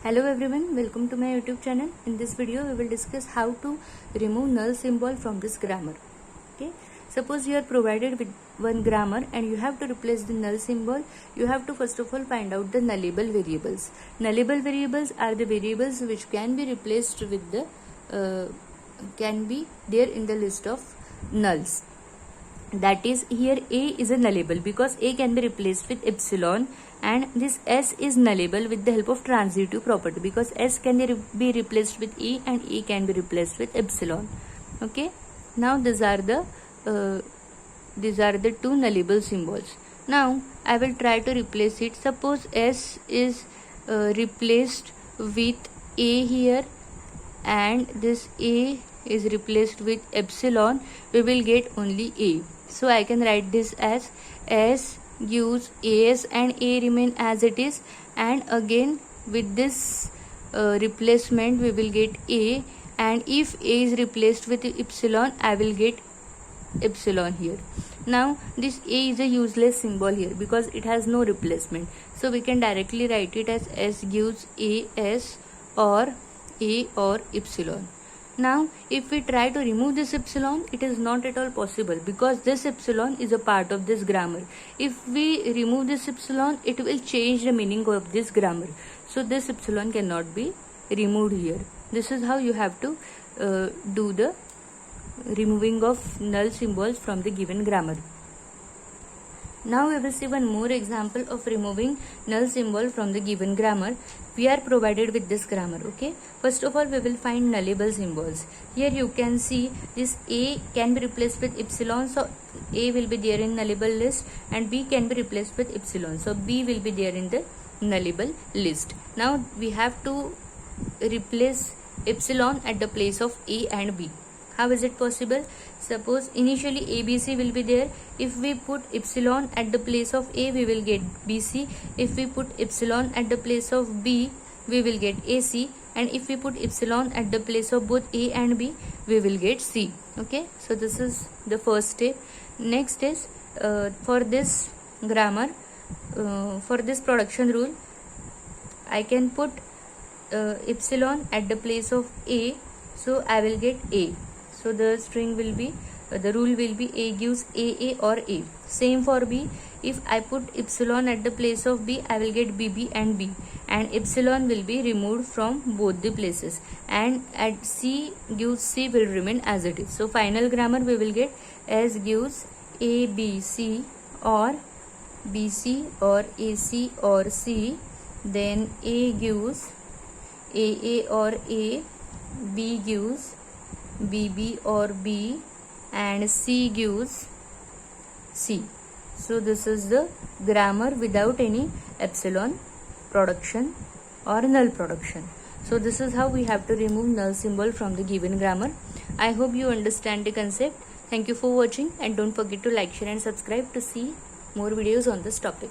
Hello everyone, welcome to my YouTube channel. In this video we will discuss how to remove null symbol from this grammar. Okay, suppose you are provided with one grammar and you have to replace the null symbol. You have to first of all find out the nullable variables. Nullable variables are the variables which can be replaced with the can be there in the list of nulls. That is, here a is a nullable because a can be replaced with epsilon, and this s is nullable with the help of transitive property because s can be replaced with e and e can be replaced with epsilon. Okay, now these are the two nullable symbols. Now I will try to replace it. Suppose s is replaced with a here and this a is replaced with epsilon, we will get only a. So I can write this as s gives as and a remain as it is, and again with this replacement we will get a, and if a is replaced with epsilon I will get epsilon here. Now this a is a useless symbol here because it has no replacement, so we can directly write it as s gives as or a or epsilon. Now if we try to remove this epsilon, it is not at all possible because this epsilon is a part of this grammar. If we remove this epsilon, it will change the meaning of this grammar, so this epsilon cannot be removed here. This is how you have to do the removing of null symbols from the given grammar. Now we will see one more example of removing null symbol from the given grammar. We are provided with this grammar. Okay, first of all we will find nullable symbols. Here you can see this a can be replaced with epsilon, so a will be there in nullable list, and b can be replaced with epsilon, so b will be there in the nullable list. Now we have to replace epsilon at the place of a and b. How is it possible? Suppose initially ABC will be there. If we put epsilon at the place of A, we will get BC. If we put epsilon at the place of B, we will get AC. And if we put epsilon at the place of both A and B, we will get C. Okay, so this is the first step. Next is for this grammar, for this production rule, I can put epsilon at the place of A, so I will get A. So the string will be, the rule will be a gives AA or A. Same for B. If I put epsilon at the place of B, I will get BB and B. And epsilon will be removed from both the places. And at C gives C will remain as it is. So final grammar we will get S gives ABC or BC or AC or C. Then A gives AA or A. B gives BB or B, and C gives C. So this is the grammar without any epsilon production or null production. So this is how we have to remove null symbol from the given grammar. I hope you understand the concept. Thank you for watching, and don't forget to like, share and subscribe to see more videos on this topic.